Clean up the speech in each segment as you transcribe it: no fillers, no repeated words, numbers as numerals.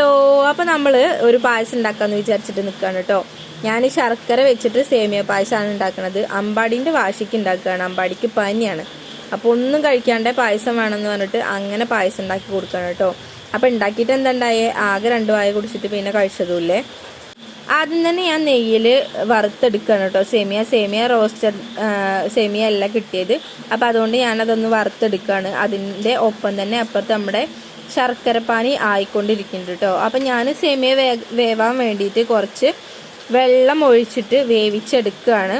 Hello, അപ്പോൾ നമ്മൾ ഒരു പായസം ഉണ്ടാക്കാമെന്ന് വിചാരിച്ചിട്ട് നിൽക്കുകയാണ് കേട്ടോ. ഞാൻ ശർക്കര വെച്ചിട്ട് സേമിയ പായസമാണ് ഉണ്ടാക്കുന്നത്. അമ്പാടിൻ്റെ വാശിക്ക് ഉണ്ടാക്കുകയാണ്. അമ്പാടിക്ക് പനിയാണ്, അപ്പോൾ ഒന്നും കഴിക്കാണ്ട് പായസം വേണമെന്ന് പറഞ്ഞിട്ട് അങ്ങനെ പായസം ഉണ്ടാക്കി കൊടുക്കുകയാണ് കേട്ടോ. അപ്പോൾ ഉണ്ടാക്കിയിട്ട് എന്തുണ്ടായേ, ആകെ 2 വായ കുടിച്ചിട്ട് പിന്നെ കഴിച്ചതുമില്ലേ. ആദ്യം തന്നെ ഞാൻ നെയ്യിൽ വറുത്തെടുക്കുകയാണ് കേട്ടോ. സേമിയ റോസ്റ്റഡ് സേമിയ അല്ല കിട്ടിയത്. അപ്പോൾ അതുകൊണ്ട് ഞാനതൊന്ന് വറുത്തെടുക്കുകയാണ്. അതിൻ്റെ ഒപ്പം തന്നെ അപ്പുറത്ത് നമ്മുടെ ശർക്കരപ്പാനി ആയിക്കൊണ്ടിരിക്കുന്നുണ്ട് കേട്ടോ. അപ്പം ഞാൻ സേമിയ വേവാൻ വേണ്ടിയിട്ട് കുറച്ച് വെള്ളം ഒഴിച്ചിട്ട് വേവിച്ചെടുക്കുകയാണ്.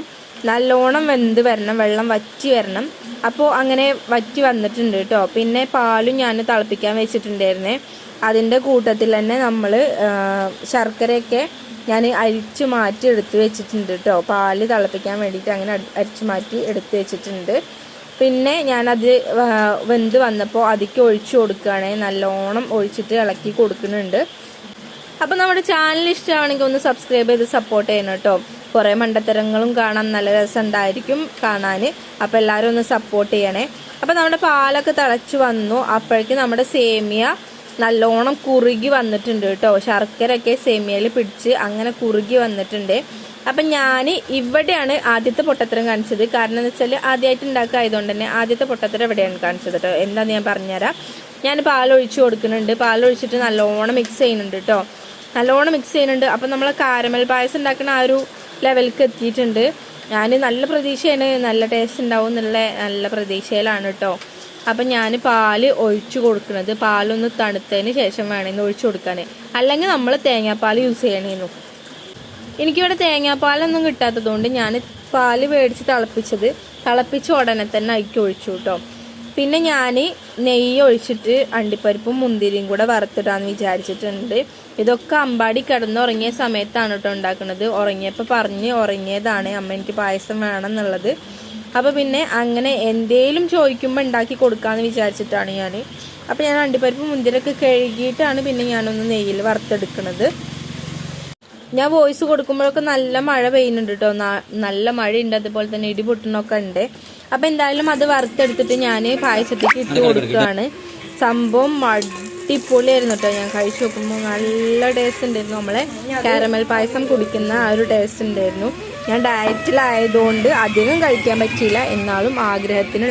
നല്ലോണം വെന്ത് വരണം, വെള്ളം വറ്റി വരണം. അപ്പോൾ അങ്ങനെ വറ്റി വന്നിട്ടുണ്ട് കേട്ടോ. പിന്നെ പാലും ഞാൻ തിളപ്പിക്കാൻ വെച്ചിട്ടുണ്ടായിരുന്നേ. അതിൻ്റെ കൂട്ടത്തിൽ തന്നെ നമ്മൾ ശർക്കരയൊക്കെ ഞാൻ അരിച്ചു മാറ്റി എടുത്ത് വെച്ചിട്ടുണ്ട് കേട്ടോ. പാല് തിളപ്പിക്കാൻ വേണ്ടിയിട്ട് അങ്ങനെ അരിച്ചു മാറ്റി എടുത്ത് വെച്ചിട്ടുണ്ട്. പിന്നെ ഞാനത് വെന്ത് വന്നപ്പോൾ അതിക്ക് ഒഴിച്ചു കൊടുക്കുകയാണ്. നല്ലോണം ഒഴിച്ചിട്ട് ഇളക്കി കൊടുക്കുന്നുണ്ട്. അപ്പോൾ നമ്മുടെ ചാനൽ ഇഷ്ടമാണെങ്കിൽ ഒന്ന് സബ്സ്ക്രൈബ് ചെയ്ത് സപ്പോർട്ട് ചെയ്യണം കേട്ടോ. കുറേ മണ്ടത്തരങ്ങളും കാണാൻ നല്ല രസമുണ്ടായിരിക്കും കാണാൻ. അപ്പോൾ എല്ലാവരും ഒന്ന് സപ്പോർട്ട് ചെയ്യണേ. അപ്പോൾ നമ്മുടെ പാലൊക്കെ തിളച്ച് വന്നു. അപ്പോഴേക്കും നമ്മുടെ സേമിയ നല്ലോണം കുറുകി വന്നിട്ടുണ്ട് കേട്ടോ. ശർക്കരയൊക്കെ സേമിയയിൽ പിടിച്ച് അങ്ങനെ കുറുകി വന്നിട്ടുണ്ട്. അപ്പം ഞാൻ ഇവിടെയാണ് ആദ്യത്തെ പൊട്ടത്തരം കാണിച്ചത്. കാരണം എന്ന് വെച്ചാൽ ആദ്യമായിട്ട് ഉണ്ടാക്കുക ആയതുകൊണ്ട് തന്നെ ആദ്യത്തെ പൊട്ടത്തരം എവിടെയാണ് കാണിച്ചത് കേട്ടോ. എന്താണെന്ന് ഞാൻ പറഞ്ഞുതരാം. ഞാൻ പാലൊഴിച്ച് കൊടുക്കുന്നുണ്ട്. പാലൊഴിച്ചിട്ട് നല്ലോണം മിക്സ് ചെയ്യുന്നുണ്ട് കേട്ടോ. നല്ലോണം മിക്സ് ചെയ്യുന്നുണ്ട്. അപ്പം നമ്മൾ കാരമൽ പായസം ഉണ്ടാക്കുന്ന ആ ഒരു ലെവലിലേക്ക് എത്തിയിട്ടുണ്ട്. ഞാൻ നല്ല പ്രതീക്ഷയാണ്, നല്ല ടേസ്റ്റ് ഉണ്ടാവും എന്നുള്ള നല്ല പ്രതീക്ഷയിലാണ് കേട്ടോ. അപ്പം ഞാൻ പാല് ഒഴിച്ചു കൊടുക്കുന്നത് പാലൊന്ന് തണുത്തതിന് ശേഷം വേണമെന്ന് ഒഴിച്ചു കൊടുക്കാൻ. അല്ലെങ്കിൽ നമ്മൾ തേങ്ങാപ്പാൽ യൂസ് ചെയ്യണേന്നു. എനിക്കിവിടെ തേങ്ങാപ്പാലൊന്നും കിട്ടാത്തതുകൊണ്ട് ഞാൻ പാല് മേടിച്ച് തിളപ്പിച്ച ഉടനെ തന്നെ അതിക്ക് ഒഴിച്ചു കേട്ടോ. പിന്നെ ഞാൻ നെയ്യ് ഒഴിച്ചിട്ട് അണ്ടിപ്പരിപ്പും മുന്തിരിയും കൂടെ വറുത്തിടാന്ന് വിചാരിച്ചിട്ടുണ്ട്. ഇതൊക്കെ അമ്പാടി കിടന്നുറങ്ങിയ സമയത്താണ് കേട്ടോ ഉണ്ടാക്കുന്നത്. ഉറങ്ങിയപ്പോൾ ഉറങ്ങിയതാണ് അമ്മ എനിക്ക് പായസം വേണം എന്നുള്ളത്. അപ്പോൾ പിന്നെ അങ്ങനെ എന്തേലും ചോദിക്കുമ്പോൾ ഉണ്ടാക്കി കൊടുക്കാമെന്ന് വിചാരിച്ചിട്ടാണ് ഞാൻ. അപ്പോൾ ഞാൻ അണ്ടിപ്പരിപ്പ് മുന്തിരിയൊക്കെ കഴുകിയിട്ടാണ് പിന്നെ ഞാനൊന്ന് നെയ്യിൽ വറുത്തെടുക്കുന്നത്. ഞാൻ വോയിസ് കൊടുക്കുമ്പോഴൊക്കെ നല്ല മഴ പെയ്യുന്നുണ്ട് കേട്ടോ. നല്ല മഴയുണ്ട്, അതുപോലെ തന്നെ ഇടി പൊട്ടണമൊക്കെ ഉണ്ട്. അപ്പം എന്തായാലും അത് വറുത്തെടുത്തിട്ട് ഞാൻ പായസത്തേക്ക് ഇട്ട് കൊടുക്കുകയാണ്. സംഭവം അടിപൊളിയായിരുന്നു കേട്ടോ. ഞാൻ കഴിച്ചു നോക്കുമ്പോൾ നല്ല ടേസ്റ്റ് ഉണ്ടായിരുന്നു. നമ്മളെ കാരമൽ പായസം കുടിക്കുന്ന ആ ഒരു ടേസ്റ്റ് ഉണ്ടായിരുന്നു. ഞാൻ ഡയറ്റിലായതുകൊണ്ട് അധികം കഴിക്കാൻ പറ്റിയില്ല, എന്നാലും ആഗ്രഹത്തിന്